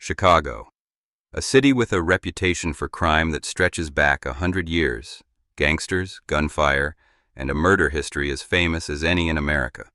Chicago, a city with a reputation for crime that stretches back 100 years, gangsters, gunfire, and a murder history as famous as any in America.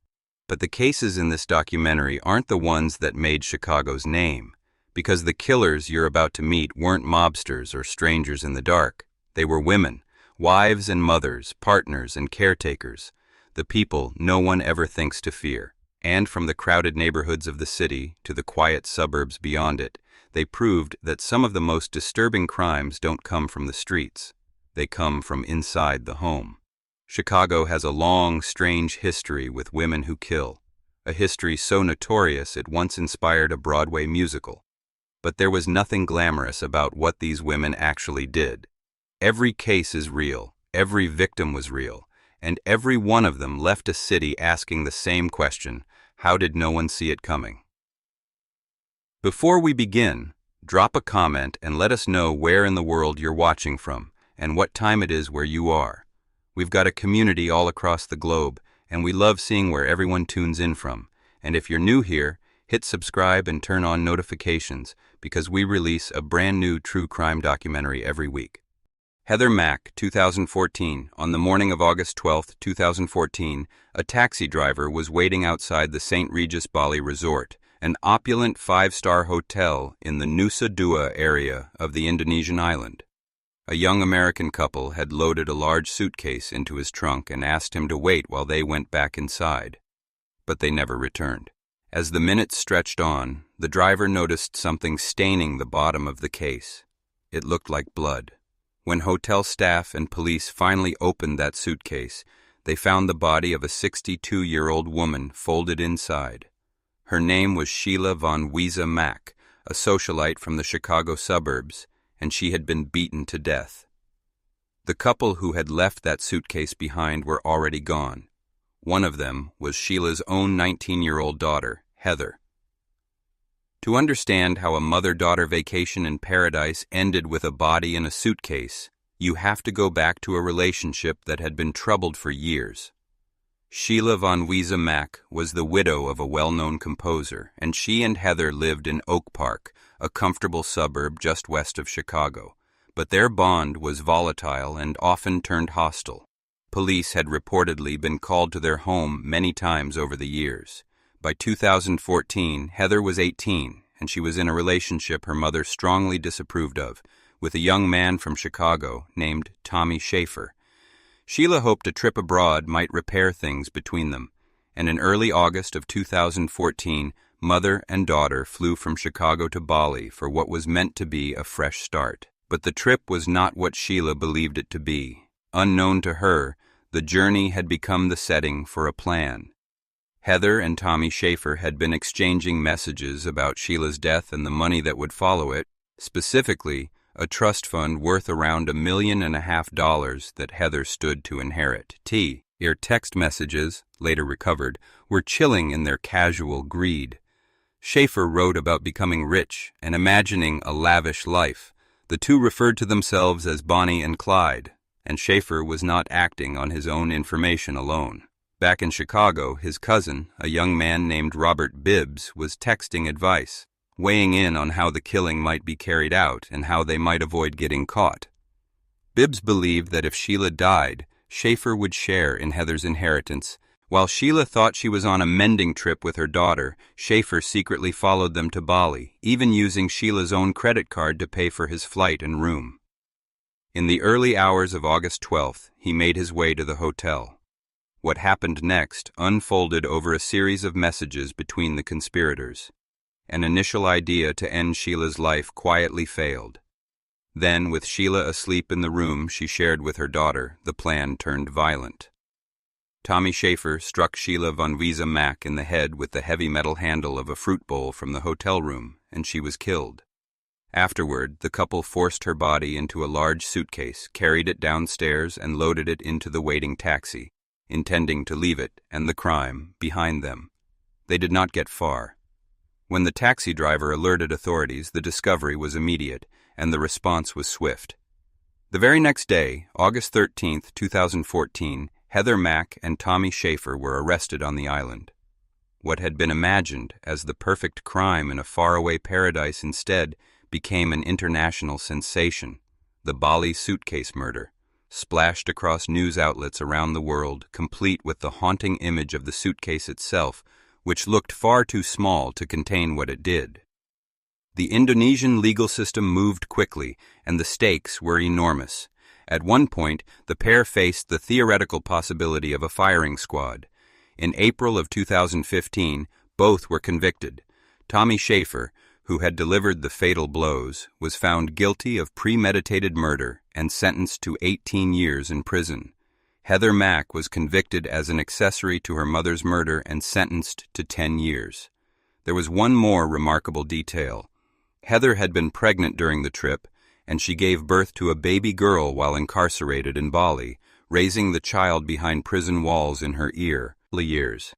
But the cases in this documentary aren't the ones that made Chicago's name, because the killers you're about to meet weren't mobsters or strangers in the dark. They were women, wives and mothers, partners and caretakers, the people no one ever thinks to fear. And from the crowded neighborhoods of the city to the quiet suburbs beyond it, they proved that some of the most disturbing crimes don't come from the streets. They come from inside the home. Chicago has a long, strange history with women who kill, a history so notorious it once inspired a Broadway musical. But there was nothing glamorous about what these women actually did. Every case is real, every victim was real, and every one of them left a city asking the same question: how did no one see it coming? Before we begin, drop a comment and let us know where in the world you're watching from and what time it is where you are. We've got a community all across the globe, and we love seeing where everyone tunes in from. And if you're new here, hit subscribe and turn on notifications, because we release a brand new true crime documentary every week. Heather Mack, 2014. On the morning of August 12, 2014, a taxi driver was waiting outside the St. Regis Bali Resort, an opulent five-star hotel in the Nusa Dua area of the Indonesian island. A young American couple had loaded a large suitcase into his trunk and asked him to wait while they went back inside. But they never returned. As the minutes stretched on, the driver noticed something staining the bottom of the case. It looked like blood. When hotel staff and police finally opened that suitcase, they found the body of a 62-year-old woman folded inside. Her name was Sheila von Wiese Mack, a socialite from the Chicago suburbs, and she had been beaten to death. The couple who had left that suitcase behind were already gone. One of them was Sheila's own 19-year-old daughter, Heather. To understand how a mother-daughter vacation in paradise ended with a body in a suitcase, you have to go back to a relationship that had been troubled for years. Sheila von Wiese Mack was the widow of a well-known composer, and she and Heather lived in Oak Park, a comfortable suburb just west of Chicago. But their bond was volatile and often turned hostile. Police had reportedly been called to their home many times over the years. By 2014, Heather was 18, and she was in a relationship her mother strongly disapproved of, with a young man from Chicago named Tommy Schaefer. Sheila hoped a trip abroad might repair things between them, and in early August of 2014, mother and daughter flew from Chicago to Bali for what was meant to be a fresh start. But the trip was not what Sheila believed it to be. Unknown to her, the journey had become the setting for a plan. Heather and Tommy Schaefer had been exchanging messages about Sheila's death and the money that would follow it, specifically a trust fund worth around $1.5 million that Heather stood to inherit. Her text messages, later recovered, were chilling in their casual greed. Schaefer wrote about becoming rich and imagining a lavish life. The two referred to themselves as Bonnie and Clyde, and Schaefer was not acting on his own information alone. Back in Chicago, his cousin, a young man named Robert Bibbs, was texting advice, weighing in on how the killing might be carried out and how they might avoid getting caught. Bibbs believed that if Sheila died, Schaefer would share in Heather's inheritance. While Sheila thought she was on a mending trip with her daughter, Schaefer secretly followed them to Bali, even using Sheila's own credit card to pay for his flight and room. In the early hours of August 12th, he made his way to the hotel. What happened next unfolded over a series of messages between the conspirators. An initial idea to end Sheila's life quietly failed. Then, with Sheila asleep in the room she shared with her daughter, the plan turned violent. Tommy Schaefer struck Sheila von Wiese Mack in the head with the heavy metal handle of a fruit bowl from the hotel room, and she was killed. Afterward, the couple forced her body into a large suitcase, carried it downstairs, and loaded it into the waiting taxi, intending to leave it and the crime behind them. They did not get far. When the taxi driver alerted authorities, the discovery was immediate, and the response was swift. The very next day, August 13, 2014, Heather Mack and Tommy Schaefer were arrested on the island. What had been imagined as the perfect crime in a faraway paradise instead became an international sensation. The Bali suitcase murder, splashed across news outlets around the world, complete with the haunting image of the suitcase itself, which looked far too small to contain what it did. The Indonesian legal system moved quickly, and the stakes were enormous. At one point, the pair faced the theoretical possibility of a firing squad. In April of 2015, both were convicted. Tommy Schaefer, who had delivered the fatal blows, was found guilty of premeditated murder and sentenced to 18 years in prison. Heather Mack was convicted as an accessory to her mother's murder and sentenced to 10 years. There was one more remarkable detail. Heather had been pregnant during the trip, and she gave birth to a baby girl while incarcerated in Bali, raising the child behind prison walls in her years.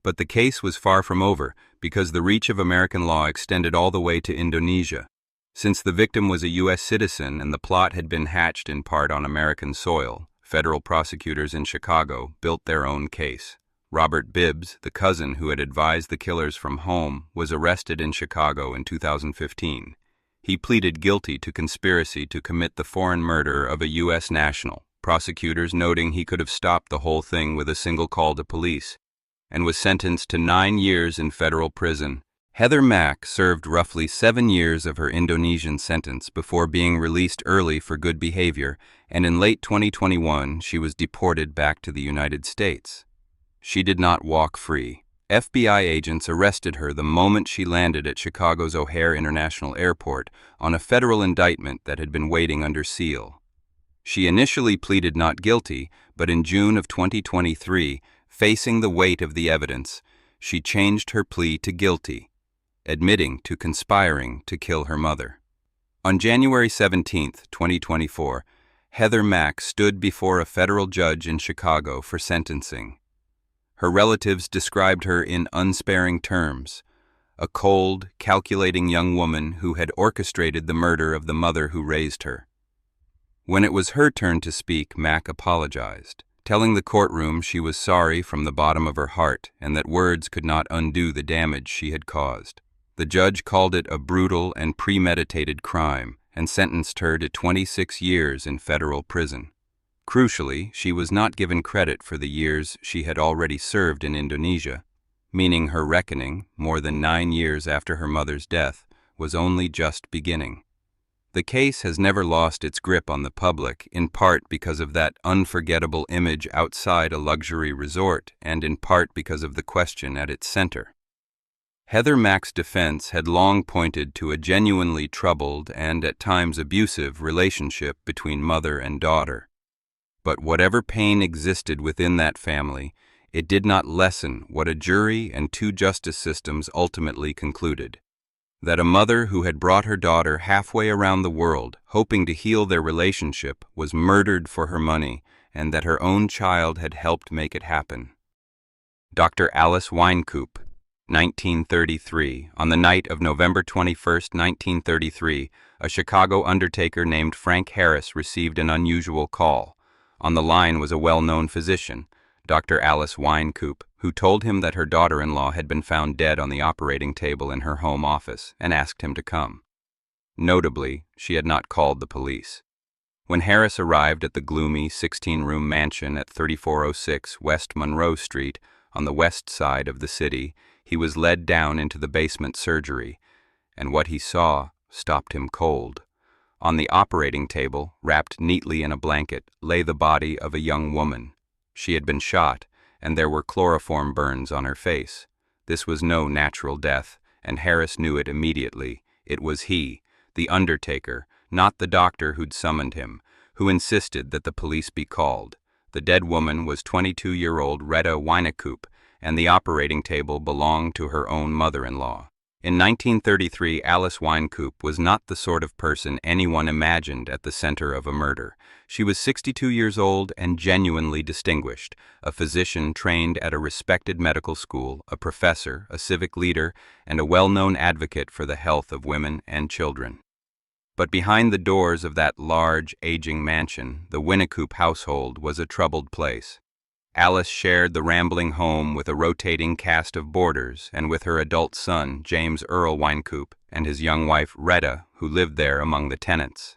But the case was far from over, because the reach of American law extended all the way to Indonesia. Since the victim was a U.S. citizen and the plot had been hatched in part on American soil, federal prosecutors in Chicago built their own case. Robert Bibbs, the cousin who had advised the killers from home, was arrested in Chicago in 2015. He pleaded guilty to conspiracy to commit the foreign murder of a U.S. national, prosecutors noting he could have stopped the whole thing with a single call to police, and was sentenced to 9 years in federal prison. Heather Mack served roughly 7 years of her Indonesian sentence before being released early for good behavior, and in late 2021 she was deported back to the United States. She did not walk free. FBI agents arrested her the moment she landed at Chicago's O'Hare International Airport on a federal indictment that had been waiting under seal. She initially pleaded not guilty, but in June of 2023, facing the weight of the evidence, she changed her plea to guilty, admitting to conspiring to kill her mother. On January 17, 2024, Heather Mack stood before a federal judge in Chicago for sentencing. Her relatives described her in unsparing terms, a cold, calculating young woman who had orchestrated the murder of the mother who raised her. When it was her turn to speak, Mack apologized, telling the courtroom she was sorry from the bottom of her heart and that words could not undo the damage she had caused. The judge called it a brutal and premeditated crime and sentenced her to 26 years in federal prison. Crucially, she was not given credit for the years she had already served in Indonesia, meaning her reckoning, more than 9 years after her mother's death, was only just beginning. The case has never lost its grip on the public, in part because of that unforgettable image outside a luxury resort, and in part because of the question at its center. Heather Mack's defense had long pointed to a genuinely troubled and at times abusive relationship between mother and daughter. But whatever pain existed within that family, it did not lessen what a jury and 2 justice systems ultimately concluded: that a mother who had brought her daughter halfway around the world, hoping to heal their relationship, was murdered for her money, and that her own child had helped make it happen. Dr. Alice Wynekoop, 1933. On the night of November 21, 1933, a Chicago undertaker named Frank Harris received an unusual call. On the line was a well-known physician, Dr. Alice Wynekoop, who told him that her daughter-in-law had been found dead on the operating table in her home office and asked him to come. Notably, she had not called the police. When Harris arrived at the gloomy 16-room mansion at 3406 West Monroe Street on the west side of the city, he was led down into the basement surgery, and what he saw stopped him cold. On the operating table, wrapped neatly in a blanket, lay the body of a young woman. She had been shot, and there were chloroform burns on her face. This was no natural death, and Harris knew it immediately. It was he, the undertaker, not the doctor who'd summoned him, who insisted that the police be called. The dead woman was 22-year-old Retta Wynekoop, and the operating table belonged to her own mother-in-law. In 1933, Alice Wynekoop was not the sort of person anyone imagined at the center of a murder. She was 62 years old and genuinely distinguished, a physician trained at a respected medical school, a professor, a civic leader, and a well-known advocate for the health of women and children. But behind the doors of that large, aging mansion, the Wynekoop household was a troubled place. Alice shared the rambling home with a rotating cast of boarders and with her adult son, James Earl Wynekoop, and his young wife, Retta, who lived there among the tenants.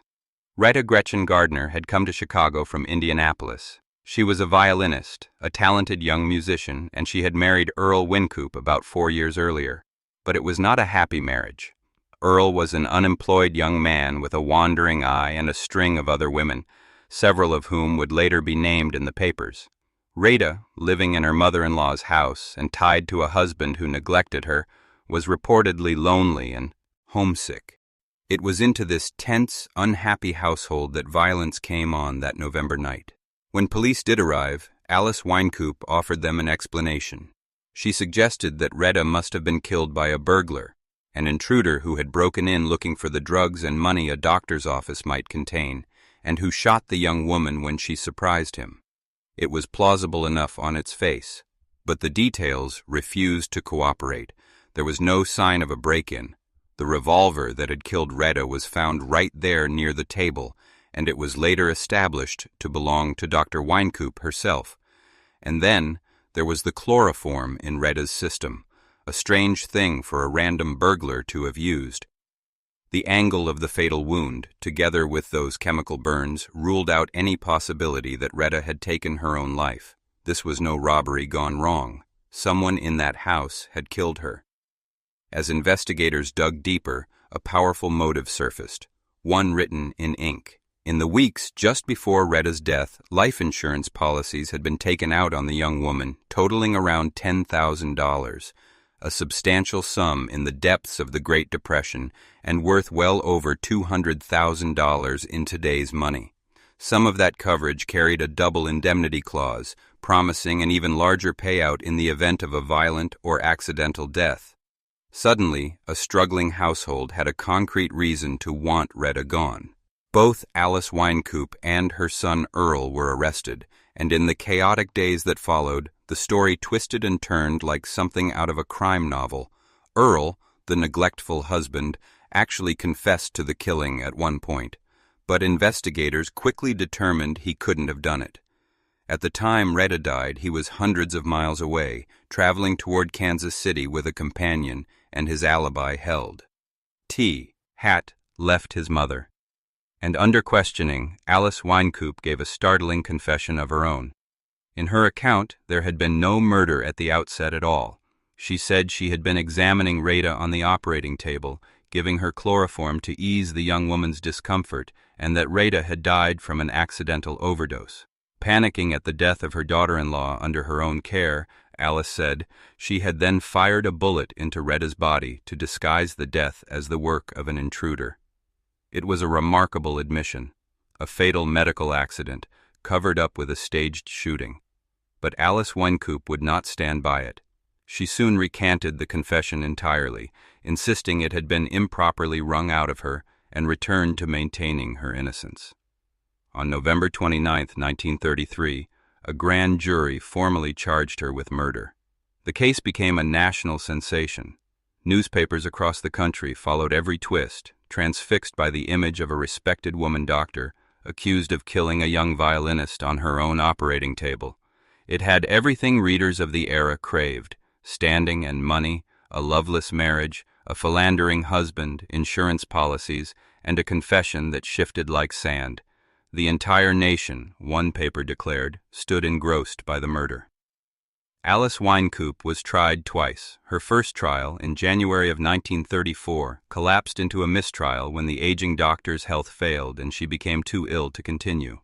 Retta Gretchen Gardner had come to Chicago from Indianapolis. She was a violinist, a talented young musician, and she had married Earl Wynekoop about 4 years earlier. But it was not a happy marriage. Earl was an unemployed young man with a wandering eye and a string of other women, several of whom would later be named in the papers. Retta, living in her mother-in-law's house and tied to a husband who neglected her, was reportedly lonely and homesick. It was into this tense, unhappy household that violence came on that November night. When police did arrive, Alice Wynekoop offered them an explanation. She suggested that Retta must have been killed by a burglar, an intruder who had broken in looking for the drugs and money a doctor's office might contain, and who shot the young woman when she surprised him. It was plausible enough on its face, but the details refused to cooperate. There was no sign of a break-in. The revolver that had killed Retta was found right there near the table, and it was later established to belong to Dr. Wynekoop herself. And then there was the chloroform in Retta's system, a strange thing for a random burglar to have used. The angle of the fatal wound, together with those chemical burns, ruled out any possibility that Retta had taken her own life. This was no robbery gone wrong. Someone in that house had killed her. As investigators dug deeper, a powerful motive surfaced, one written in ink. In the weeks just before Retta's death, life insurance policies had been taken out on the young woman, totaling around $10,000, a substantial sum in the depths of the Great Depression and worth well over $200,000 in today's money. Some of that coverage carried a double indemnity clause, promising an even larger payout in the event of a violent or accidental death. Suddenly, a struggling household had a concrete reason to want Retta gone. Both Alice Wynekoop and her son Earl were arrested, and in the chaotic days that followed, the story twisted and turned like something out of a crime novel. Earl, the neglectful husband, actually confessed to the killing at one point, but investigators quickly determined he couldn't have done it. At the time Retta died, he was hundreds of miles away, traveling toward Kansas City with a companion, and his alibi held. Hat left his mother. And under questioning, Alice Wynekoop gave a startling confession of her own. In her account, there had been no murder at the outset at all. She said she had been examining Retta on the operating table, giving her chloroform to ease the young woman's discomfort, and that Retta had died from an accidental overdose. Panicking at the death of her daughter-in-law under her own care, Alice said, she had then fired a bullet into Retta's body to disguise the death as the work of an intruder. It was a remarkable admission, a fatal medical accident, covered up with a staged shooting. But Alice Wynekoop would not stand by it. She soon recanted the confession entirely, insisting it had been improperly wrung out of her, and returned to maintaining her innocence. On November 29, 1933, a grand jury formally charged her with murder. The case became a national sensation. Newspapers across the country followed every twist, transfixed by the image of a respected woman doctor accused of killing a young violinist on her own operating table. It had everything readers of the era craved: standing and money, a loveless marriage, a philandering husband, insurance policies, and a confession that shifted like sand. The entire nation, one paper declared, stood engrossed by the murder. Alice Wynekoop was tried twice. Her first trial, in January of 1934, collapsed into a mistrial when the aging doctor's health failed and she became too ill to continue.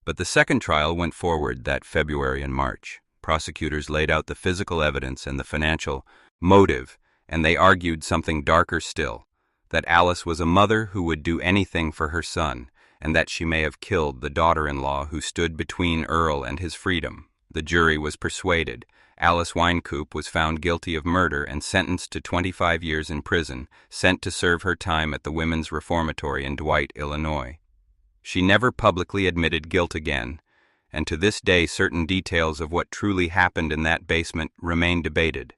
But the second trial went forward that February and March. Prosecutors laid out the physical evidence and the financial motive, and they argued something darker still, that Alice was a mother who would do anything for her son, and that she may have killed the daughter-in-law who stood between Earl and his freedom. The jury was persuaded. Alice Wynekoop was found guilty of murder and sentenced to 25 years in prison, sent to serve her time at the Women's Reformatory in Dwight, Illinois. She never publicly admitted guilt again, and to this day certain details of what truly happened in that basement remain debated.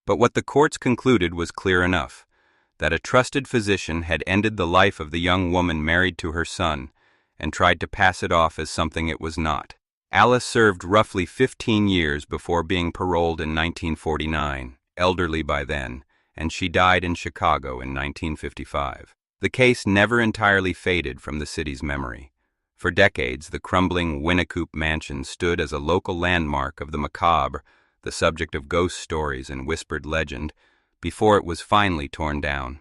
But what the courts concluded was clear enough, that a trusted physician had ended the life of the young woman married to her son and tried to pass it off as something it was not. Alice served roughly 15 years before being paroled in 1949, elderly by then, and she died in Chicago in 1955. The case never entirely faded from the city's memory. For decades, the crumbling Wynekoop mansion stood as a local landmark of the macabre, the subject of ghost stories and whispered legend, before it was finally torn down.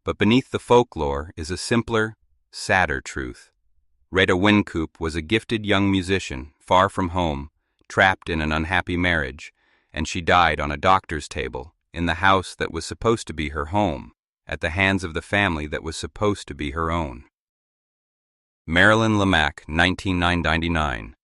But beneath the folklore is a simpler, sadder truth. Rita Wynekoop was a gifted young musician, far from home, trapped in an unhappy marriage, and she died on a doctor's table, in the house that was supposed to be her home, at the hands of the family that was supposed to be her own. Marilyn Lemak, 1999.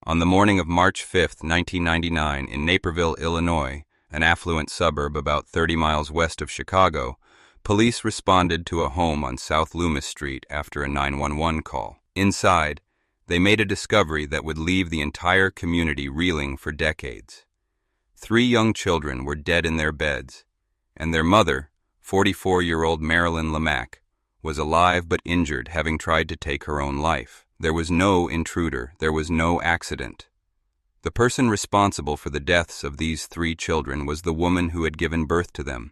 On the morning of March 5, 1999, in Naperville, Illinois, an affluent suburb about 30 miles west of Chicago, police responded to a home on South Loomis Street after a 911 call. Inside, they made a discovery that would leave the entire community reeling for decades. 3 young children were dead in their beds, and their mother, 44-year-old Marilyn Lemak, was alive but injured, having tried to take her own life. There was no intruder, there was no accident. The person responsible for the deaths of these 3 children was the woman who had given birth to them,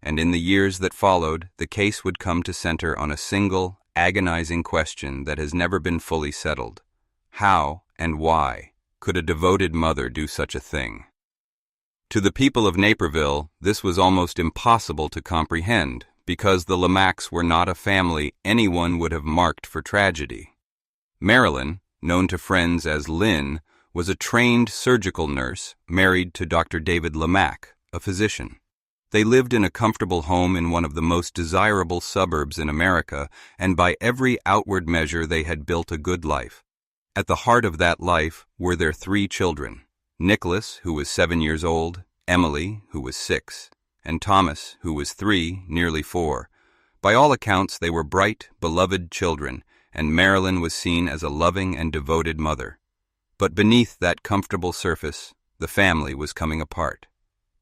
and in the years that followed, the case would come to center on a single, agonizing question that has never been fully settled. How and why could a devoted mother do such a thing? To the people of Naperville, this was almost impossible to comprehend, because the Lemaks were not a family anyone would have marked for tragedy. Marilyn, known to friends as Lynn, was a trained surgical nurse married to Dr. David Lemak, a physician. They lived in a comfortable home in one of the most desirable suburbs in America, and by every outward measure they had built a good life. At the heart of that life were their 3 children, Nicholas, who was 7 years old, Emily, who was 6, and Thomas, who was 3, nearly 4. By all accounts, they were bright, beloved children, and Marilyn was seen as a loving and devoted mother. But beneath that comfortable surface, the family was coming apart.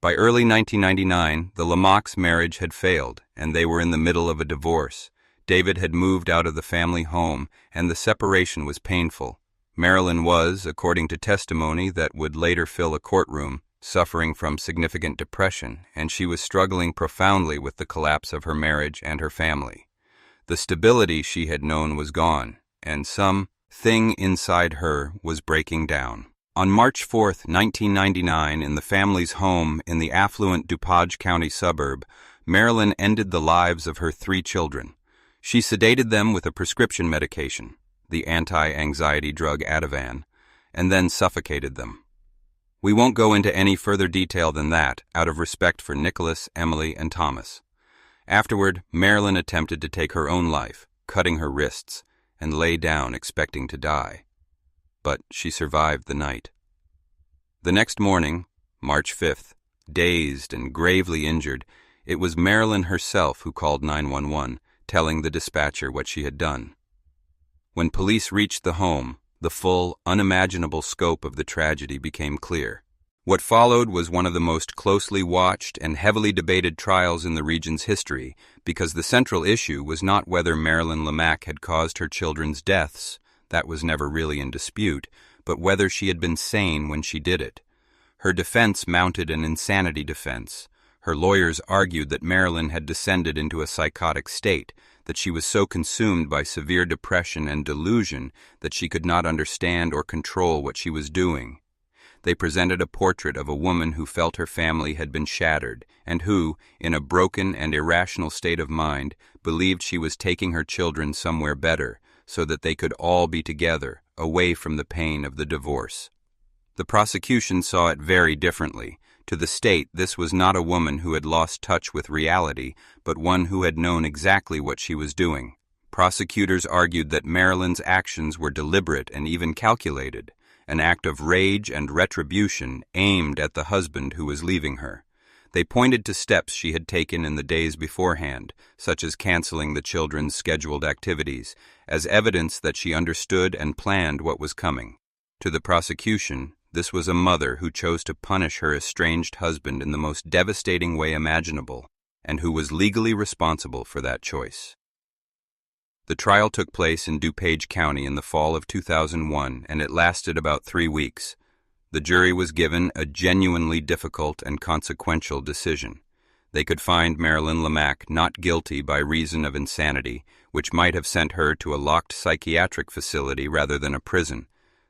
By early 1999, the Lemaks' marriage had failed, and they were in the middle of a divorce. David had moved out of the family home, and the separation was painful. Marilyn was, according to testimony that would later fill a courtroom, suffering from significant depression, and she was struggling profoundly with the collapse of her marriage and her family. The stability she had known was gone, and something inside her was breaking down. On March 4, 1999, in the family's home in the affluent DuPage County suburb, Marilyn ended the lives of her 3 children. She sedated them with a prescription medication, the anti-anxiety drug Ativan, and then suffocated them. We won't go into any further detail than that, out of respect for Nicholas, Emily, and Thomas. Afterward, Marilyn attempted to take her own life, cutting her wrists, and lay down expecting to die. But she survived the night. The next morning, March 5th, dazed and gravely injured, it was Marilyn herself who called 911, telling the dispatcher what she had done. When police reached the home, the full, unimaginable scope of the tragedy became clear. What followed was one of the most closely watched and heavily debated trials in the region's history, because the central issue was not whether Marilyn Lemak had caused her children's deaths, that was never really in dispute, but whether she had been sane when she did it. Her defense mounted an insanity defense. Her lawyers argued that Marilyn had descended into a psychotic state, that she was so consumed by severe depression and delusion that she could not understand or control what she was doing. They presented a portrait of a woman who felt her family had been shattered, and who, in a broken and irrational state of mind, believed she was taking her children somewhere better, so that they could all be together, away from the pain of the divorce. The prosecution saw it very differently. To the state, this was not a woman who had lost touch with reality, but one who had known exactly what she was doing. Prosecutors argued that Marilyn's actions were deliberate and even calculated, an act of rage and retribution aimed at the husband who was leaving her. They pointed to steps she had taken in the days beforehand, such as canceling the children's scheduled activities, as evidence that she understood and planned what was coming. To the prosecution, this was a mother who chose to punish her estranged husband in the most devastating way imaginable, and who was legally responsible for that choice. The trial took place in DuPage County in the fall of 2001, and it lasted about 3 weeks. The jury was given a genuinely difficult and consequential decision. They could find Marilyn Lemak not guilty by reason of insanity, which might have sent her to a locked psychiatric facility rather than a prison.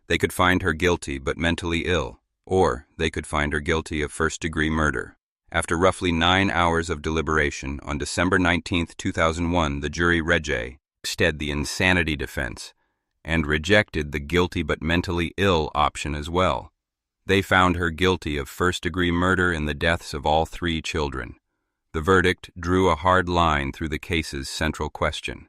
They could find her guilty but mentally ill, or they could find her guilty of first-degree murder. After roughly 9 hours of deliberation, on December 19, 2001, the jury rejected the insanity defense and rejected the guilty but mentally ill option as well. They found her guilty of first-degree murder in the deaths of all 3 children. The verdict drew a hard line through the case's central question.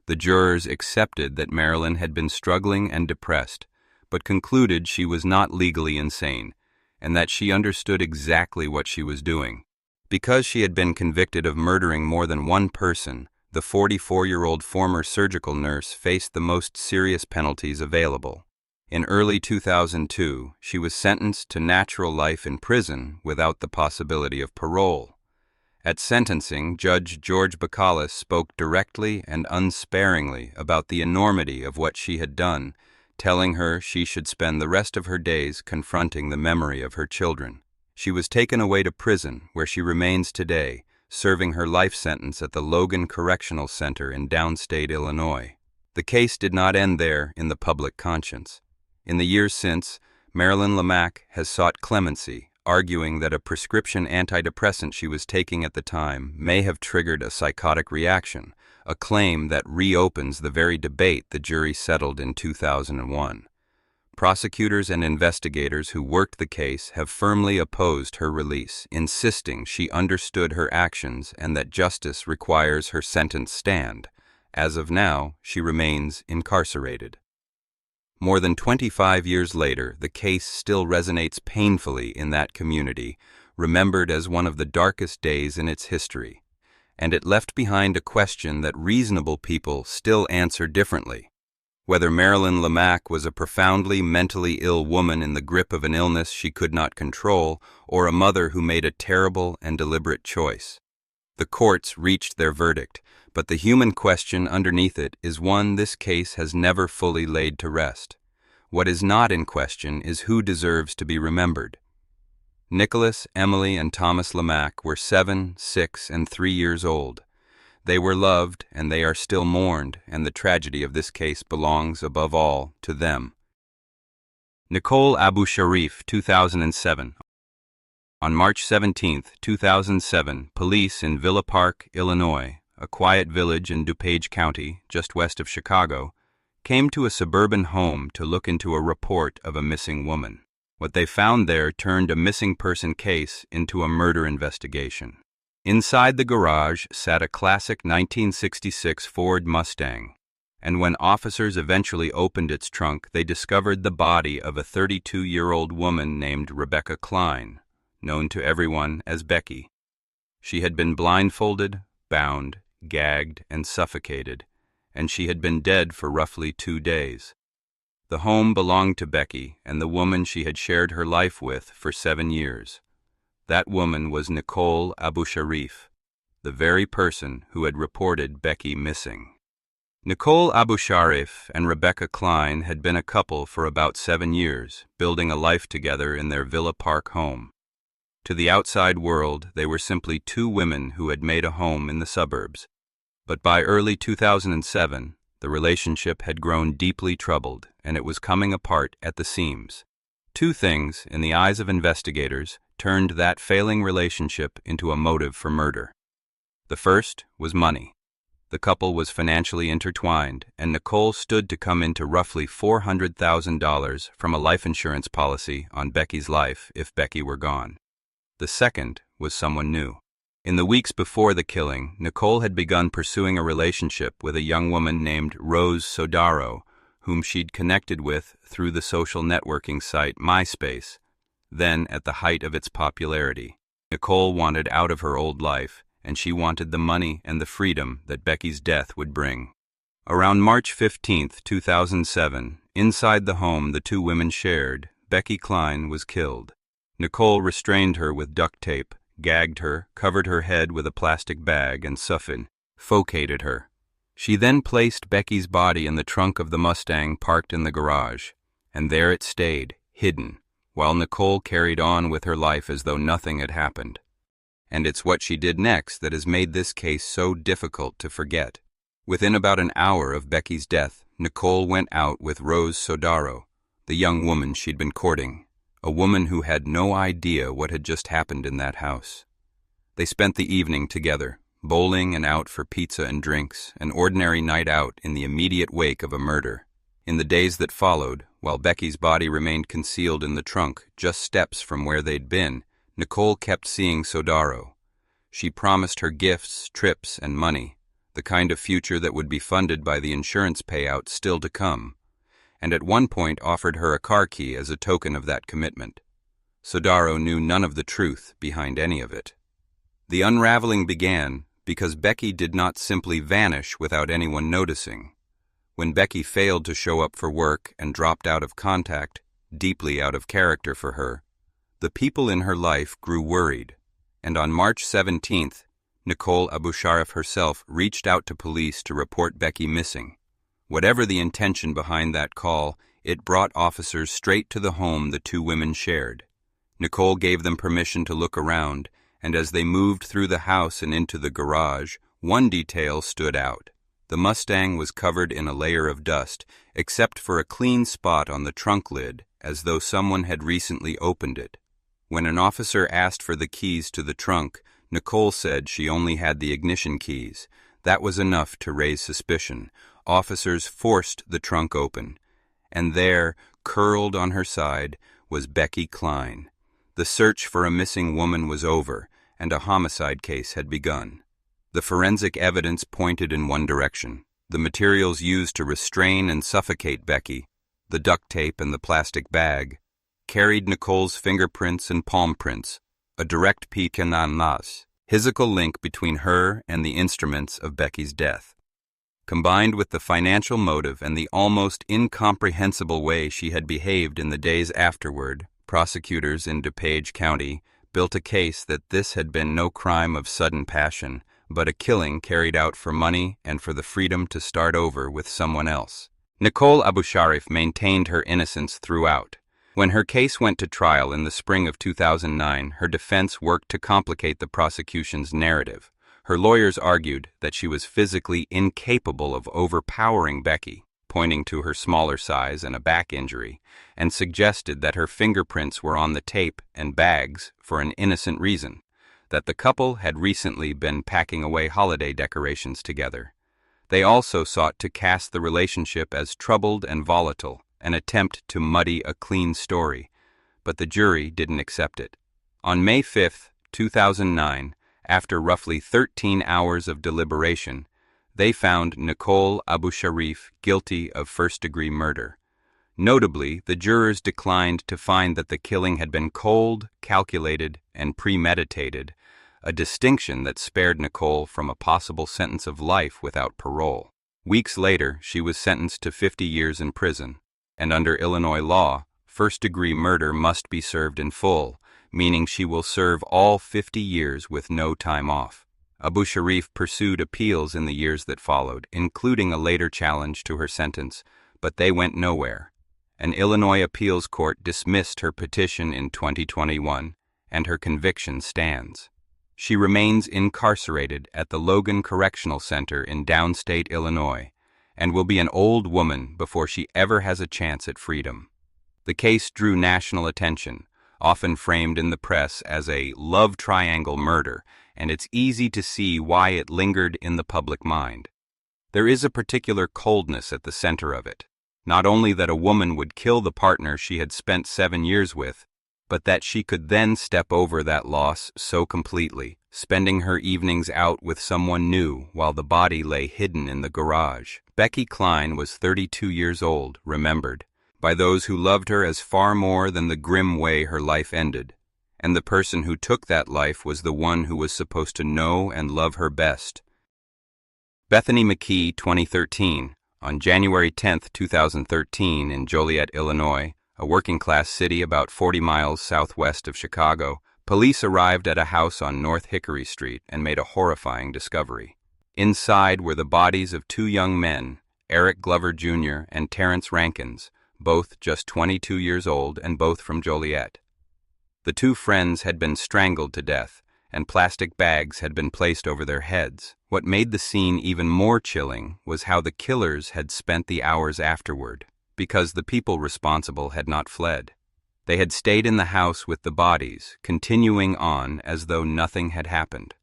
The jurors accepted that Marilyn had been struggling and depressed, but concluded she was not legally insane, and that she understood exactly what she was doing. Because she had been convicted of murdering more than one person, the 44-year-old former surgical nurse faced the most serious penalties available. In early 2002, she was sentenced to natural life in prison without the possibility of parole. At sentencing, Judge George Bacalus spoke directly and unsparingly about the enormity of what she had done, telling her she should spend the rest of her days confronting the memory of her children. She was taken away to prison, where she remains today, serving her life sentence at the Logan Correctional Center in downstate Illinois. The case did not end there in the public conscience. In the years since, Marilyn Lemak has sought clemency, arguing that a prescription antidepressant she was taking at the time may have triggered a psychotic reaction, a claim that reopens the very debate the jury settled in 2001. Prosecutors and investigators who worked the case have firmly opposed her release, insisting she understood her actions and that justice requires her sentence stand. As of now, she remains incarcerated. More than 25 years later, the case still resonates painfully in that community, remembered as one of the darkest days in its history. And it left behind a question that reasonable people still answer differently. Whether Marilyn Lemak was a profoundly mentally ill woman in the grip of an illness she could not control, or a mother who made a terrible and deliberate choice. The courts reached their verdict, but the human question underneath it is one this case has never fully laid to rest. What is not in question is who deserves to be remembered. Nicholas, Emily, and Thomas Lemak were 7, 6, and 3 years old. They were loved, and they are still mourned, and the tragedy of this case belongs, above all, to them. Nicole Abu Sharif, 2007. On March 17, 2007, police in Villa Park, Illinois, a quiet village in DuPage County, just west of Chicago, came to a suburban home to look into a report of a missing woman. What they found there turned a missing person case into a murder investigation. Inside the garage sat a classic 1966 Ford Mustang, and when officers eventually opened its trunk, they discovered the body of a 32-year-old woman named Rebecca Klene, known to everyone as Becky. She had been blindfolded, bound, gagged, and suffocated, and she had been dead for roughly 2 days. The home belonged to Becky and the woman she had shared her life with for 7 years. That woman was Nicole Abu Sharif, the very person who had reported Becky missing. Nicole Abu Sharif and Rebecca Klene had been a couple for about 7 years, building a life together in their Villa Park home. To the outside world, they were simply 2 women who had made a home in the suburbs. But by early 2007, the relationship had grown deeply troubled, and it was coming apart at the seams. 2 things, in the eyes of investigators, turned that failing relationship into a motive for murder. The first was money. The couple was financially intertwined, and Nicole stood to come into roughly $400,000 from a life insurance policy on Becky's life if Becky were gone. The second was someone new. In the weeks before the killing, Nicole had begun pursuing a relationship with a young woman named Rose Sodaro, whom she'd connected with through the social networking site MySpace, then at the height of its popularity. Nicole wanted out of her old life, and she wanted the money and the freedom that Becky's death would bring. Around March 15, 2007, inside the home the 2 women shared, Becky Klene was killed. Nicole restrained her with duct tape, gagged her, covered her head with a plastic bag, and suffocated her. She then placed Becky's body in the trunk of the Mustang parked in the garage, and there it stayed, hidden, while Nicole carried on with her life as though nothing had happened. And it's what she did next that has made this case so difficult to forget. Within about an hour of Becky's death, Nicole went out with Rose Sodaro, the young woman she'd been courting, a woman who had no idea what had just happened in that house. They spent the evening together, bowling and out for pizza and drinks, an ordinary night out in the immediate wake of a murder. In the days that followed, while Becky's body remained concealed in the trunk just steps from where they'd been, Nicole kept seeing Sodaro. She promised her gifts, trips, and money, the kind of future that would be funded by the insurance payout still to come, and at one point offered her a car key as a token of that commitment. Sodaro knew none of the truth behind any of it. The unraveling began because Becky did not simply vanish without anyone noticing. When Becky failed to show up for work and dropped out of contact, deeply out of character for her, the people in her life grew worried, and on March 17th, Nicole Abusharif herself reached out to police to report Becky missing. Whatever the intention behind that call, it brought officers straight to the home the two women shared. Nicole gave them permission to look around, and as they moved through the house and into the garage, one detail stood out. The Mustang was covered in a layer of dust, except for a clean spot on the trunk lid, as though someone had recently opened it. When an officer asked for the keys to the trunk, Nicole said she only had the ignition keys. That was enough to raise suspicion. Officers forced the trunk open, and there, curled on her side, was Becky Klene. The search for a missing woman was over, and a homicide case had begun. The forensic evidence pointed in one direction. The materials used to restrain and suffocate Becky, the duct tape and the plastic bag, carried Nicole's fingerprints and palm prints, a direct physical link between her and the instruments of Becky's death. Combined with the financial motive and the almost incomprehensible way she had behaved in the days afterward, prosecutors in DuPage County built a case that this had been no crime of sudden passion, but a killing carried out for money and for the freedom to start over with someone else. Nicole Abusharif maintained her innocence throughout. When her case went to trial in the spring of 2009, her defense worked to complicate the prosecution's narrative. Her lawyers argued that she was physically incapable of overpowering Becky, pointing to her smaller size and a back injury, and suggested that her fingerprints were on the tape and bags for an innocent reason, that the couple had recently been packing away holiday decorations together. They also sought to cast the relationship as troubled and volatile, an attempt to muddy a clean story, but the jury didn't accept it. On May 5, 2009, after roughly 13 hours of deliberation, they found Nicole Abusharif guilty of first-degree murder. Notably, the jurors declined to find that the killing had been cold, calculated, and premeditated, a distinction that spared Nicole from a possible sentence of life without parole. Weeks later, she was sentenced to 50 years in prison, and under Illinois law, first-degree murder must be served in full, meaning she will serve all 50 years with no time off. Abusharif pursued appeals in the years that followed, including a later challenge to her sentence, but they went nowhere. An Illinois appeals court dismissed her petition in 2021, and her conviction stands. She remains incarcerated at the Logan Correctional Center in downstate Illinois, and will be an old woman before she ever has a chance at freedom. The case drew national attention, often framed in the press as a love triangle murder, and it's easy to see why it lingered in the public mind. There is a particular coldness at the center of it, not only that a woman would kill the partner she had spent 7 years with, but that she could then step over that loss so completely, spending her evenings out with someone new while the body lay hidden in the garage. Becky Klene was 32 years old, remembered, by those who loved her as far more than the grim way her life ended, and the person who took that life was the one who was supposed to know and love her best. Bethany McKee, 2013. On January 10, 2013, in Joliet, Illinois, a working-class city about 40 miles southwest of Chicago, police arrived at a house on North Hickory Street and made a horrifying discovery. Inside were the bodies of two young men, Eric Glover Jr. and Terrence Rankins, both just 22 years old and both from Joliet. The two friends had been strangled to death, and plastic bags had been placed over their heads. What made the scene even more chilling was how the killers had spent the hours afterward, because the people responsible had not fled. They had stayed in the house with the bodies, continuing on as though nothing had happened.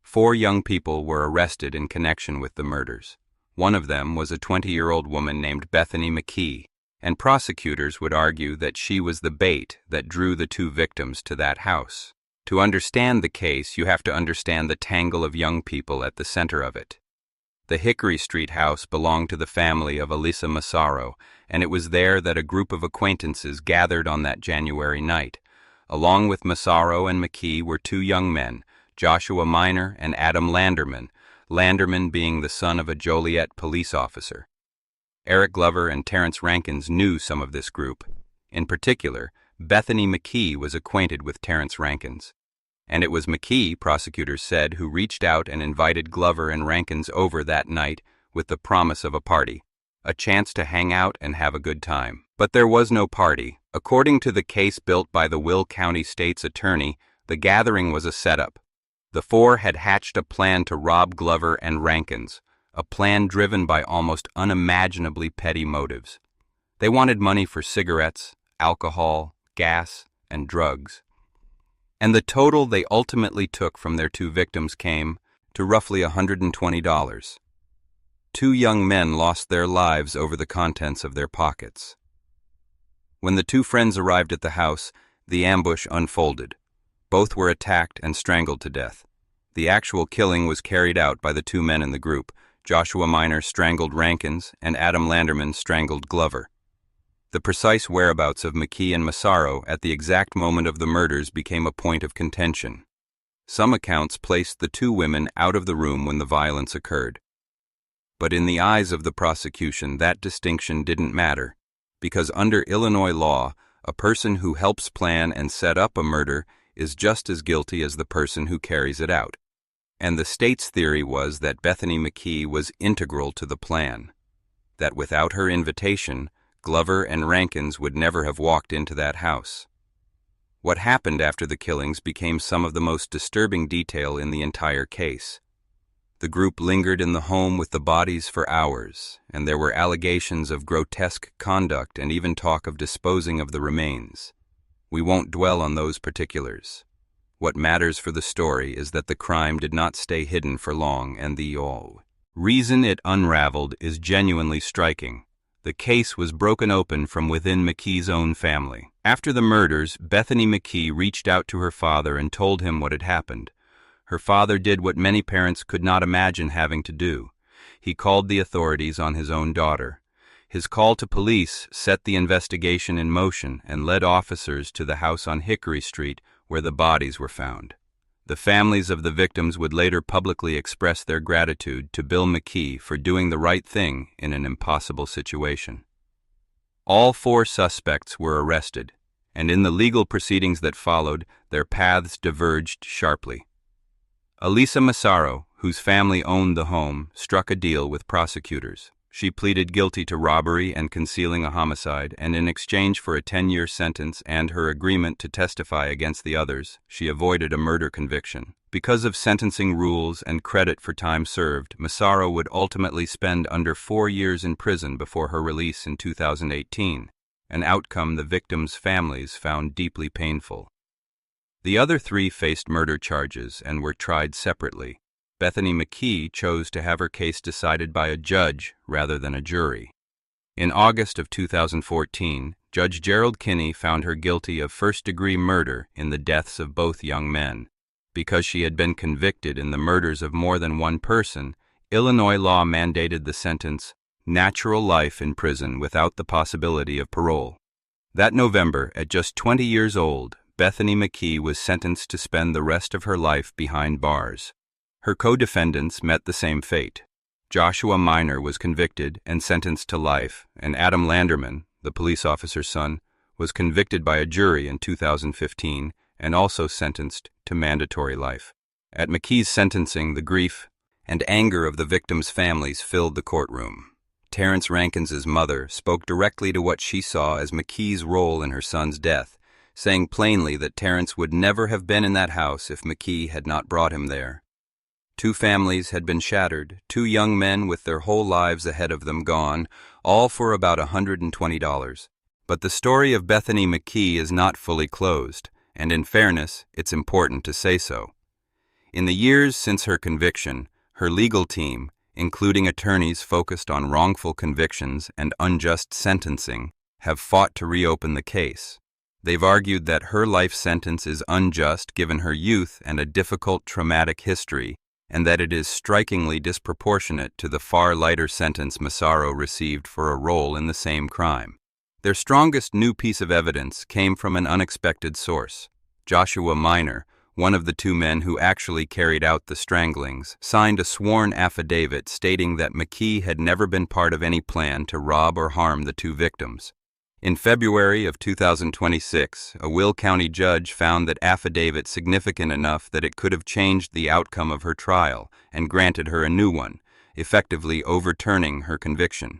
4 young people were arrested in connection with the murders. One of them was a 20-year-old woman named Bethany McKee, and prosecutors would argue that she was the bait that drew the 2 victims to that house. To understand the case, you have to understand the tangle of young people at the center of it. The Hickory Street house belonged to the family of Elisa Massaro, and it was there that a group of acquaintances gathered on that January night. Along with Massaro and McKee were 2 young men, Joshua Minor and Adam Landerman, Landerman being the son of a Joliet police officer. Eric Glover and Terrence Rankins knew some of this group. In particular, Bethany McKee was acquainted with Terrence Rankins. And it was McKee, prosecutors said, who reached out and invited Glover and Rankins over that night with the promise of a party, a chance to hang out and have a good time. But there was no party. According to the case built by the Will County State's attorney, the gathering was a setup. The 4 had hatched a plan to rob Glover and Rankins, a plan driven by almost unimaginably petty motives. They wanted money for cigarettes, alcohol, gas, and drugs. And the total they ultimately took from their 2 victims came to roughly $120. 2 young men lost their lives over the contents of their pockets. When the 2 friends arrived at the house, the ambush unfolded. Both were attacked and strangled to death. The actual killing was carried out by the 2 men in the group. Joshua Minor strangled Rankins, and Adam Landerman strangled Glover. The precise whereabouts of McKee and Massaro at the exact moment of the murders became a point of contention. Some accounts placed the 2 women out of the room when the violence occurred. But in the eyes of the prosecution, that distinction didn't matter, because under Illinois law, a person who helps plan and set up a murder is just as guilty as the person who carries it out. And the state's theory was that Bethany McKee was integral to the plan, that without her invitation, Glover and Rankins would never have walked into that house. What happened after the killings became some of the most disturbing detail in the entire case. The group lingered in the home with the bodies for hours, and there were allegations of grotesque conduct and even talk of disposing of the remains. We won't dwell on those particulars. What matters for the story is that the crime did not stay hidden for long, and the reason it unraveled is genuinely striking. The case was broken open from within McKee's own family. After the murders, Bethany McKee reached out to her father and told him what had happened. Her father did what many parents could not imagine having to do. He called the authorities on his own daughter. His call to police set the investigation in motion and led officers to the house on Hickory Street where the bodies were found. The families of the victims would later publicly express their gratitude to Bill McKee for doing the right thing in an impossible situation. All 4 suspects were arrested, and in the legal proceedings that followed, their paths diverged sharply. Elisa Massaro, whose family owned the home, struck a deal with prosecutors. She pleaded guilty to robbery and concealing a homicide, and in exchange for a 10-year sentence and her agreement to testify against the others, she avoided a murder conviction. Because of sentencing rules and credit for time served, Massaro would ultimately spend under 4 years in prison before her release in 2018, an outcome the victims' families found deeply painful. The other 3 faced murder charges and were tried separately. Bethany McKee chose to have her case decided by a judge rather than a jury. In August of 2014, Judge Gerald Kinney found her guilty of first-degree murder in the deaths of both young men. Because she had been convicted in the murders of more than one person, Illinois law mandated the sentence, natural life in prison without the possibility of parole. That November, at just 20 years old, Bethany McKee was sentenced to spend the rest of her life behind bars. Her co-defendants met the same fate. Joshua Minor was convicted and sentenced to life, and Adam Landerman, the police officer's son, was convicted by a jury in 2015 and also sentenced to mandatory life. At McKee's sentencing, the grief and anger of the victims' families filled the courtroom. Terrence Rankins's mother spoke directly to what she saw as McKee's role in her son's death, saying plainly that Terrence would never have been in that house if McKee had not brought him there. Two families had been shattered, two young men with their whole lives ahead of them gone, all for about $120. But the story of Bethany McKee is not fully closed, and in fairness, it's important to say so. In the years since her conviction, her legal team, including attorneys focused on wrongful convictions and unjust sentencing, have fought to reopen the case. They've argued that her life sentence is unjust given her youth and a difficult traumatic history, and that it is strikingly disproportionate to the far lighter sentence Massaro received for a role in the same crime. Their strongest new piece of evidence came from an unexpected source. Joshua Minor, one of the two men who actually carried out the stranglings, signed a sworn affidavit stating that McKee had never been part of any plan to rob or harm the two victims. In February of 2026, a Will County judge found that affidavit significant enough that it could have changed the outcome of her trial and granted her a new one, effectively overturning her conviction.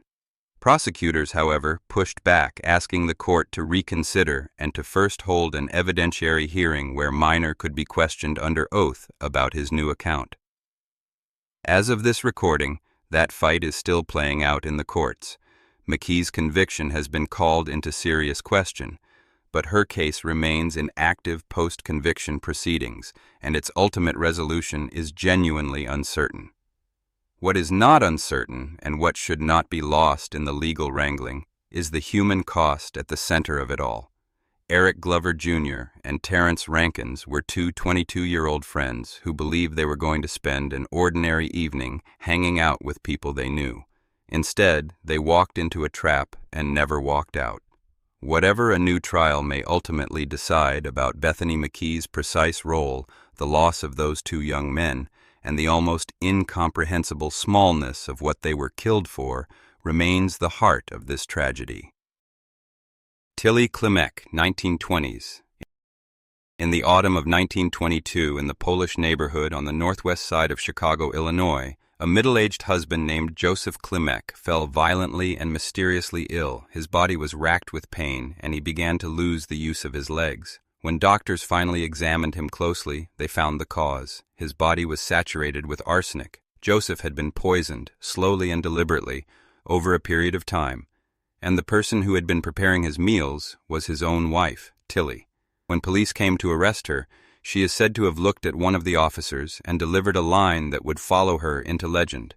Prosecutors, however, pushed back, asking the court to reconsider and to first hold an evidentiary hearing where Minor could be questioned under oath about his new account. As of this recording, that fight is still playing out in the courts. McKee's conviction has been called into serious question, but her case remains in active post-conviction proceedings, and its ultimate resolution is genuinely uncertain. What is not uncertain, and what should not be lost in the legal wrangling, is the human cost at the center of it all. Eric Glover Jr. and Terrence Rankins were two 22-year-old friends who believed they were going to spend an ordinary evening hanging out with people they knew. Instead, they walked into a trap and never walked out. Whatever a new trial may ultimately decide about Bethany McKee's precise role, the loss of those two young men, and the almost incomprehensible smallness of what they were killed for, remains the heart of this tragedy. Tilly Klimek, 1920s. In the autumn of 1922, in the Polish neighborhood on the northwest side of Chicago, Illinois, a middle-aged husband named Joseph Klimek fell violently and mysteriously ill. His body was racked with pain, and he began to lose the use of his legs. When doctors finally examined him closely, they found the cause. His body was saturated with arsenic. Joseph had been poisoned, slowly and deliberately, over a period of time, and the person who had been preparing his meals was his own wife, Tilly. When police came to arrest her, she is said to have looked at one of the officers and delivered a line that would follow her into legend.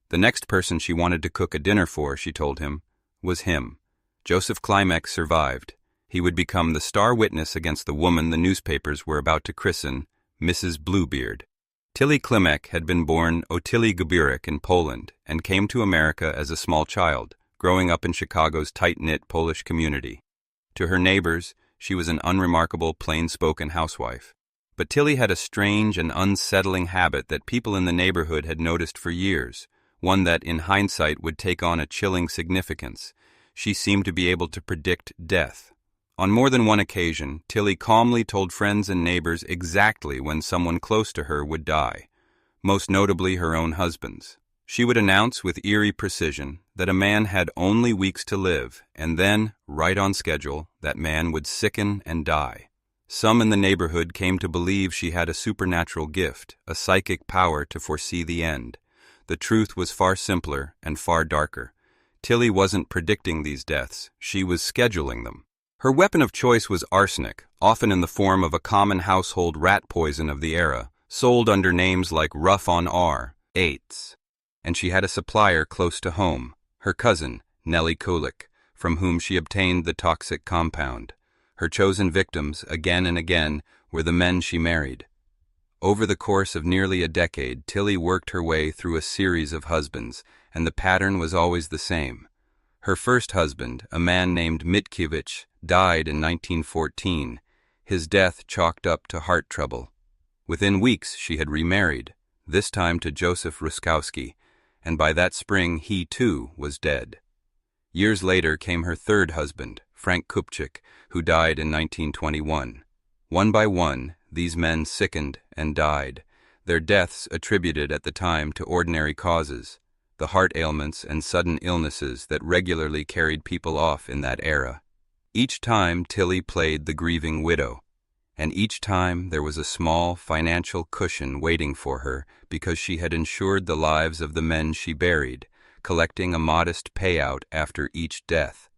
The next person she wanted to cook a dinner for, she told him, was him. Joseph Klimek survived. He would become the star witness against the woman the newspapers were about to christen Mrs. Bluebeard. Tilly Klimek had been born Otyli Gabirek in Poland and came to America as a small child, growing up in Chicago's tight-knit Polish community. To her neighbors, she was an unremarkable, plain-spoken housewife. But Tilly had a strange and unsettling habit that people in the neighborhood had noticed for years, one that in hindsight would take on a chilling significance. She seemed to be able to predict death. On more than one occasion, Tilly calmly told friends and neighbors exactly when someone close to her would die, most notably her own husband's. She would announce with eerie precision that a man had only weeks to live, and then, right on schedule, that man would sicken and die. Some in the neighborhood came to believe she had a supernatural gift, a psychic power to foresee the end. The truth was far simpler and far darker. Tilly wasn't predicting these deaths, she was scheduling them. Her weapon of choice was arsenic, often in the form of a common household rat poison of the era, sold under names like Rough on R, Eights. And she had a supplier close to home, her cousin, Nellie Kulik, from whom she obtained the toxic compound. Her chosen victims, again and again, were the men she married. Over the course of nearly a decade, Tilly worked her way through a series of husbands, and the pattern was always the same. Her first husband, a man named Mitkiewicz, died in 1914, his death chalked up to heart trouble. Within weeks she had remarried, this time to Joseph Ruskowski, and by that spring he too was dead. Years later came her third husband, Frank Kupchik, who died in 1921. One by one, these men sickened and died. their deaths attributed at the time to ordinary causes, the heart ailments and sudden illnesses that regularly carried people off in that era. Each time Tilly played the grieving widow, and each time there was a small financial cushion waiting for her because she had insured the lives of the men she buried, collecting a modest payout after each death.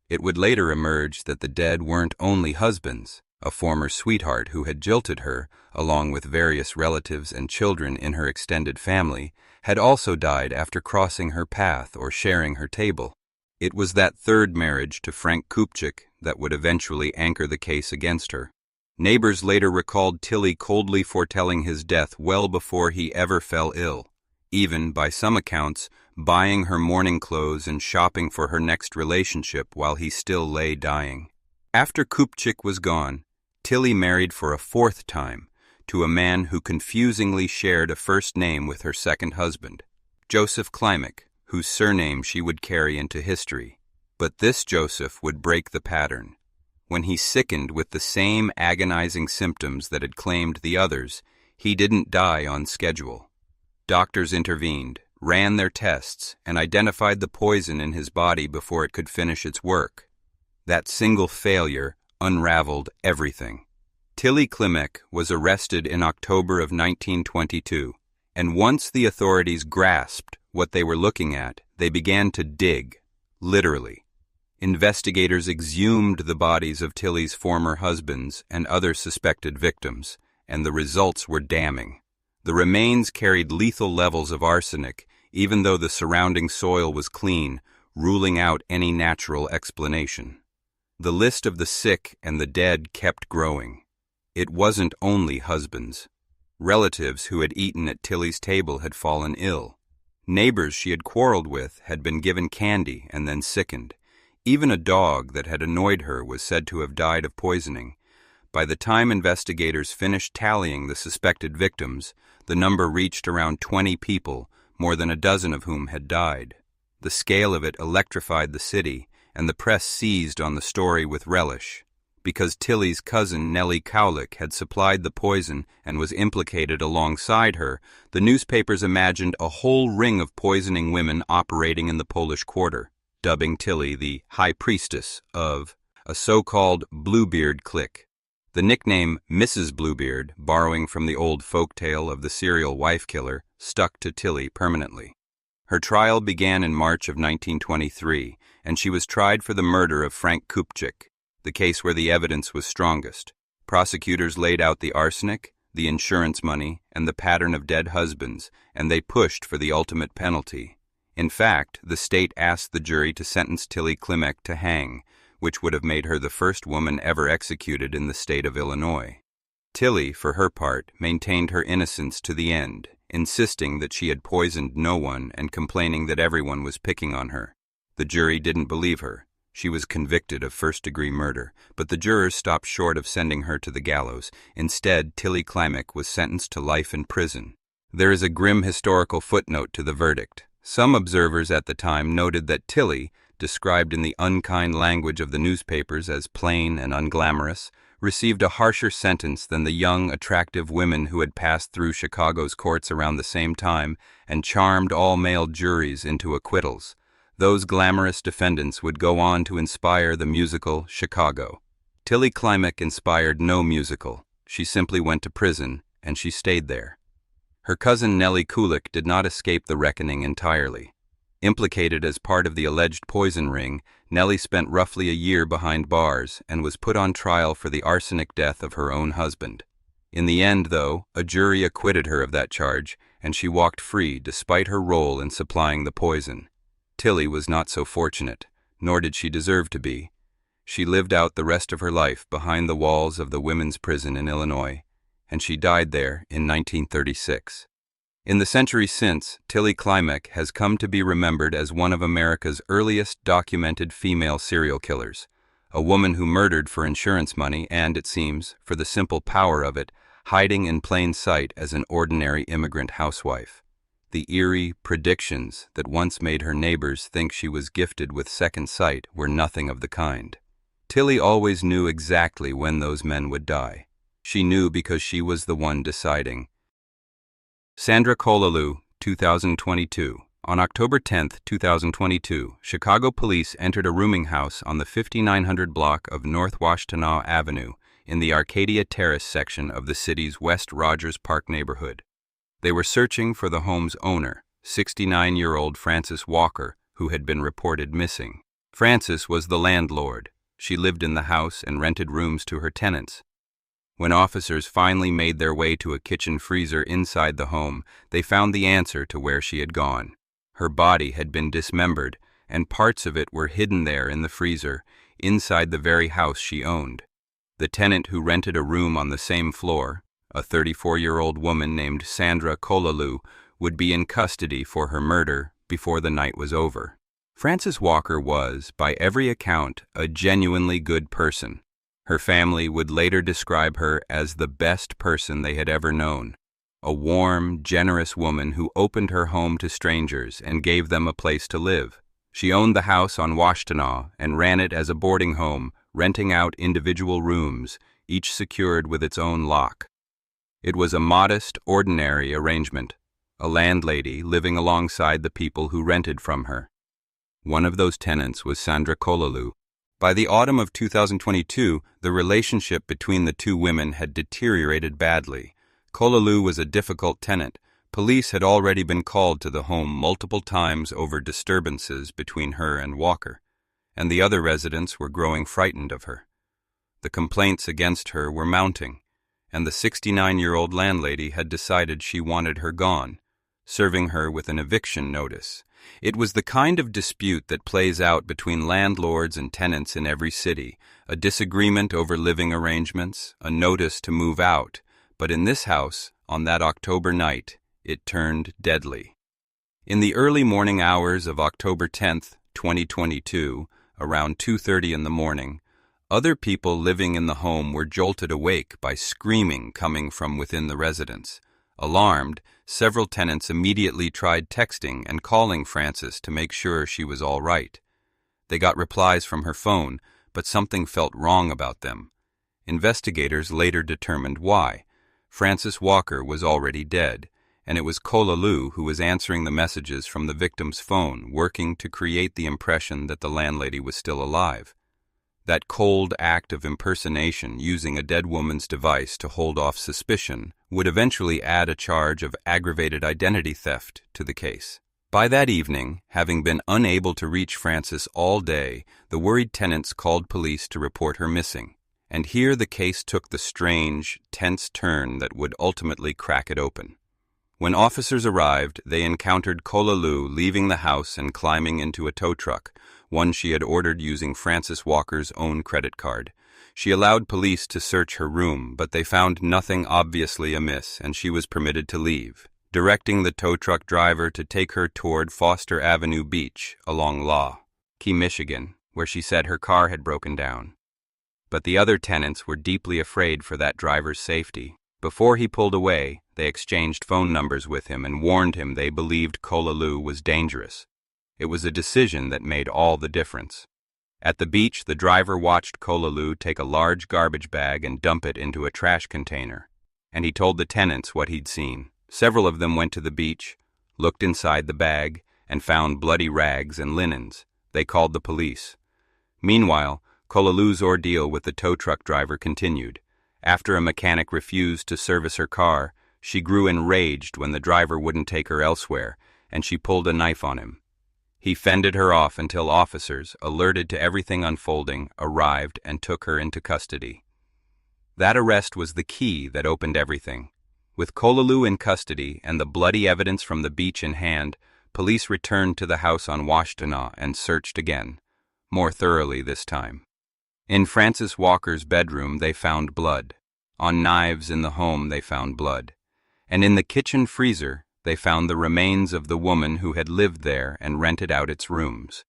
It would later emerge that the dead weren't only husbands. A former sweetheart who had jilted her, along with various relatives and children in her extended family, had also died after crossing her path or sharing her table. It was that third marriage to Frank Kupchik that would eventually anchor the case against her. Neighbors later recalled Tilly coldly foretelling his death well before he ever fell ill, even, by some accounts, buying her mourning clothes and shopping for her next relationship while he still lay dying. After Kupchik was gone, Tilly married for a fourth time to a man who confusingly shared a first name with her second husband, Joseph Klimek, whose surname she would carry into history. But this Joseph would break the pattern. When he sickened with the same agonizing symptoms that had claimed the others, he didn't die on schedule. Doctors intervened, ran their tests, and identified the poison in his body before it could finish its work. That single failure unraveled everything. Tilly Klimek was arrested in October of 1922, and once the authorities grasped what they were looking at, they began to dig, literally. Investigators exhumed the bodies of Tilly's former husbands and other suspected victims, and the results were damning. The remains carried lethal levels of arsenic, even though the surrounding soil was clean, ruling out any natural explanation. The list of the sick and the dead kept growing. It wasn't only husbands. Relatives who had eaten at Tilly's table had fallen ill. Neighbors she had quarreled with had been given candy and then sickened. Even a dog that had annoyed her was said to have died of poisoning. By the time investigators finished tallying the suspected victims, the number reached around 20 people, more than a dozen of whom had died. The scale of it electrified the city, and the press seized on the story with relish. Because Tilly's cousin Nellie Kaulik had supplied the poison and was implicated alongside her, the newspapers imagined a whole ring of poisoning women operating in the Polish Quarter, dubbing Tilly the High Priestess of a so-called Bluebeard clique. The nickname Mrs. Bluebeard, borrowing from the old folktale of the serial wife killer, stuck to Tilly permanently. Her trial began in March of 1923, and she was tried for the murder of Frank Kupchik, the case where the evidence was strongest. Prosecutors laid out the arsenic, the insurance money, and the pattern of dead husbands, and they pushed for the ultimate penalty. In fact, the state asked the jury to sentence Tilly Klimek to hang, which would have made her the first woman ever executed in the state of Illinois. Tilly, for her part, maintained her innocence to the end, insisting that she had poisoned no one and complaining that everyone was picking on her. The jury didn't believe her. She was convicted of first-degree murder, but the jurors stopped short of sending her to the gallows. Instead, Tilly Klimek was sentenced to life in prison. There is a grim historical footnote to the verdict. Some observers at the time noted that Tilly, described in the unkind language of the newspapers as plain and unglamorous, received a harsher sentence than the young, attractive women who had passed through Chicago's courts around the same time and charmed all male juries into acquittals. Those glamorous defendants would go on to inspire the musical Chicago. Tilly Klimek inspired no musical. She simply went to prison, and she stayed there. Her cousin Nellie Kulik did not escape the reckoning entirely. Implicated as part of the alleged poison ring, Nellie spent roughly a year behind bars and was put on trial for the arsenic death of her own husband. In the end, though, a jury acquitted her of that charge, and she walked free despite her role in supplying the poison. Tilly was not so fortunate, nor did she deserve to be. She lived out the rest of her life behind the walls of the women's prison in Illinois, and she died there in 1936. In the centuries since, Tilly Klimek has come to be remembered as one of America's earliest documented female serial killers, a woman who murdered for insurance money and, it seems, for the simple power of it, hiding in plain sight as an ordinary immigrant housewife. The eerie predictions that once made her neighbors think she was gifted with second sight were nothing of the kind. Tilly always knew exactly when those men would die. She knew because she was the one deciding. Sandra Kololu, 2022. On October 10, 2022, Chicago police entered a rooming house on the 5900 block of North Washtenaw Avenue in the Arcadia Terrace section of the city's West Rogers Park neighborhood. They were searching for the home's owner, 69-year-old Frances Walker, who had been reported missing. Frances was the landlord. She lived in the house and rented rooms to her tenants. When officers finally made their way to a kitchen freezer inside the home, they found the answer to where she had gone. Her body had been dismembered, and parts of it were hidden there in the freezer, inside the very house she owned. The tenant who rented a room on the same floor, a 34-year-old woman named Sandra Kololu, would be in custody for her murder before the night was over. Frances Walker was, by every account, a genuinely good person. Her family would later describe her as the best person they had ever known. A warm, generous woman who opened her home to strangers and gave them a place to live. She owned the house on Washtenaw and ran it as a boarding home, renting out individual rooms, each secured with its own lock. It was a modest, ordinary arrangement, a landlady living alongside the people who rented from her. One of those tenants was Sandra Kololu. By the autumn of 2022, the relationship between the two women had deteriorated badly. Kololu was a difficult tenant. Police had already been called to the home multiple times over disturbances between her and Walker, and the other residents were growing frightened of her. The complaints against her were mounting, and the 69-year-old landlady had decided she wanted her gone, serving her with an eviction notice. It was the kind of dispute that plays out between landlords and tenants in every city, a disagreement over living arrangements, a notice to move out. But in this house, on that October night, it turned deadly. In the early morning hours of October 10, 2022, around 2:30 in the morning, other people living in the home were jolted awake by screaming coming from within the residence. Alarmed, several tenants immediately tried texting and calling Frances to make sure she was all right. They got replies from her phone, but something felt wrong about them. Investigators later determined why. Frances Walker was already dead, and it was Kololu who was answering the messages from the victim's phone, working to create the impression that the landlady was still alive. That cold act of impersonation, using a dead woman's device to hold off suspicion, would eventually add a charge of aggravated identity theft to the case. By that evening, having been unable to reach Frances all day, the worried tenants called police to report her missing. And here the case took the strange, tense turn that would ultimately crack it open. When officers arrived, they encountered Kololu leaving the house and climbing into a tow truck, one she had ordered using Frances Walker's own credit card. She allowed police to search her room, but they found nothing obviously amiss, and she was permitted to leave, directing the tow truck driver to take her toward Foster Avenue Beach along Law Key, Michigan, where she said her car had broken down. But the other tenants were deeply afraid for that driver's safety. Before he pulled away, they exchanged phone numbers with him and warned him they believed Kololu was dangerous. It was a decision that made all the difference. At the beach, the driver watched Kololu take a large garbage bag and dump it into a trash container, and he told the tenants what he'd seen. Several of them went to the beach, looked inside the bag, and found bloody rags and linens. They called the police. Meanwhile, Kololu's ordeal with the tow truck driver continued. After a mechanic refused to service her car, she grew enraged when the driver wouldn't take her elsewhere, and she pulled a knife on him. He fended her off until officers, alerted to everything unfolding, arrived and took her into custody. That arrest was the key that opened everything. With Kololu in custody and the bloody evidence from the beach in hand, police returned to the house on Washtenaw and searched again, more thoroughly this time. In Frances Walker's bedroom they found blood. On knives in the home they found blood. And in the kitchen freezer they found the remains of the woman who had lived there and rented out its rooms.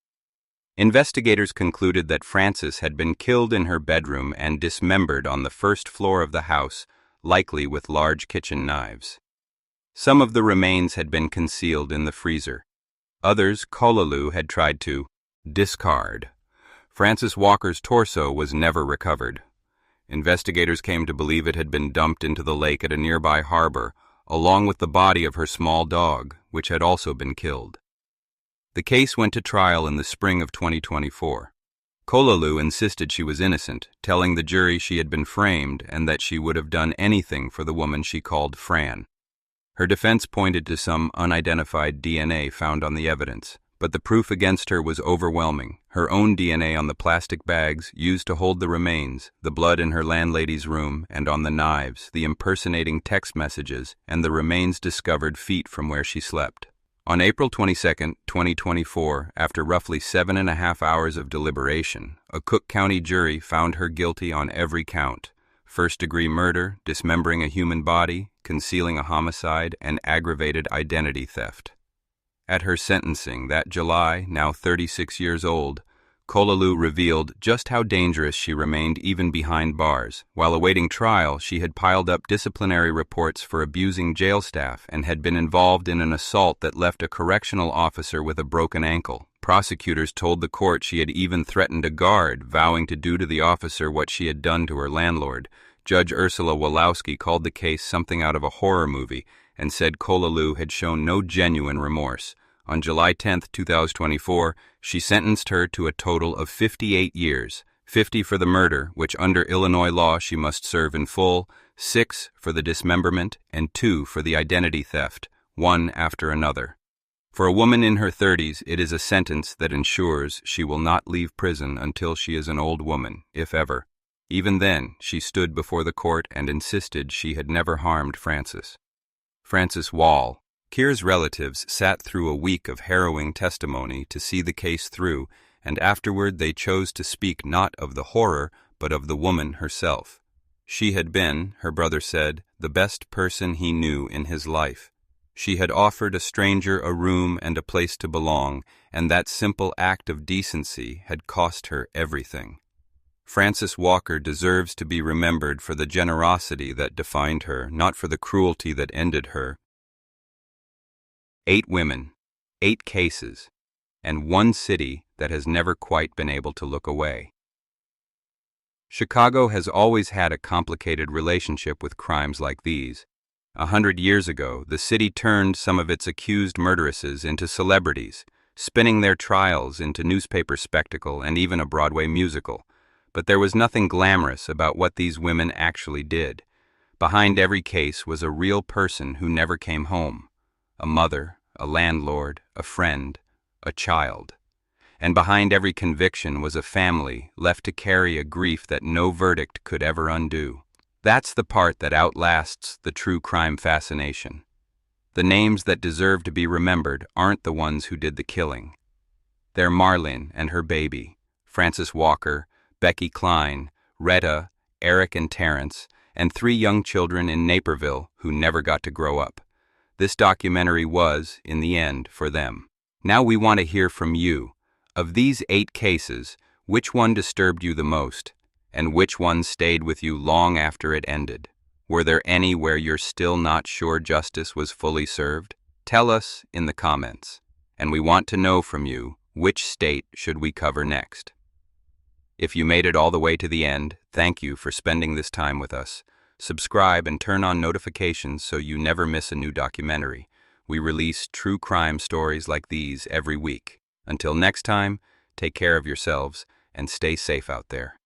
Investigators concluded that Frances had been killed in her bedroom and dismembered on the first floor of the house, likely with large kitchen knives. Some of the remains had been concealed in the freezer. Others Kololu had tried to discard. Frances Walker's torso was never recovered. Investigators came to believe it had been dumped into the lake at a nearby harbor, along with the body of her small dog, which had also been killed. The case went to trial in the spring of 2024. Kolalu insisted she was innocent, telling the jury she had been framed and that she would have done anything for the woman she called Fran. Her defense pointed to some unidentified DNA found on the evidence, but the proof against her was overwhelming. Her own DNA on the plastic bags used to hold the remains, the blood in her landlady's room, and on the knives, the impersonating text messages, and the remains discovered feet from where she slept. On April 22, 2024, after roughly 7.5 hours of deliberation, a Cook County jury found her guilty on every count: first-degree murder, dismembering a human body, concealing a homicide, and aggravated identity theft. At her sentencing that July, now 36 years old, Kolalu revealed just how dangerous she remained even behind bars. While awaiting trial, she had piled up disciplinary reports for abusing jail staff and had been involved in an assault that left a correctional officer with a broken ankle. Prosecutors told the court she had even threatened a guard, vowing to do to the officer what she had done to her landlord. Judge Ursula Wolowski called the case something out of a horror movie and said Kolalu had shown no genuine remorse. On July 10, 2024, she sentenced her to a total of 58 years, 50 for the murder, which under Illinois law she must serve in full, 6 for the dismemberment, and 2 for the identity theft, one after another. For a woman in her 30s, it is a sentence that ensures she will not leave prison until she is an old woman, if ever. Even then, she stood before the court and insisted she had never harmed Francis. Francis Wall. Keir's relatives sat through a week of harrowing testimony to see the case through, and afterward they chose to speak not of the horror, but of the woman herself. She had been, her brother said, the best person he knew in his life. She had offered a stranger a room and a place to belong, and that simple act of decency had cost her everything. Frances Walker deserves to be remembered for the generosity that defined her, not for the cruelty that ended her. 8 women, 8 cases, and one city that has never quite been able to look away. Chicago has always had a complicated relationship with crimes like these. 100 years ago, the city turned some of its accused murderesses into celebrities, spinning their trials into newspaper spectacle and even a Broadway musical. But there was nothing glamorous about what these women actually did. Behind every case was a real person who never came home. A mother, a landlord, a friend, a child. And behind every conviction was a family left to carry a grief that no verdict could ever undo. That's the part that outlasts the true crime fascination. The names that deserve to be remembered aren't the ones who did the killing. They're Marilyn and her baby, Frances Walker, Rebecca Klene, Retta, Eric and Terrence, and 3 young children in Naperville who never got to grow up. This documentary was, in the end, for them. Now we want to hear from you. Of these 8 cases, which one disturbed you the most, and which one stayed with you long after it ended? Were there any where you're still not sure justice was fully served? Tell us in the comments. And we want to know from you, which state should we cover next? If you made it all the way to the end, thank you for spending this time with us. Subscribe and turn on notifications so you never miss a new documentary. We release true crime stories like these every week. Until next time, take care of yourselves and stay safe out there.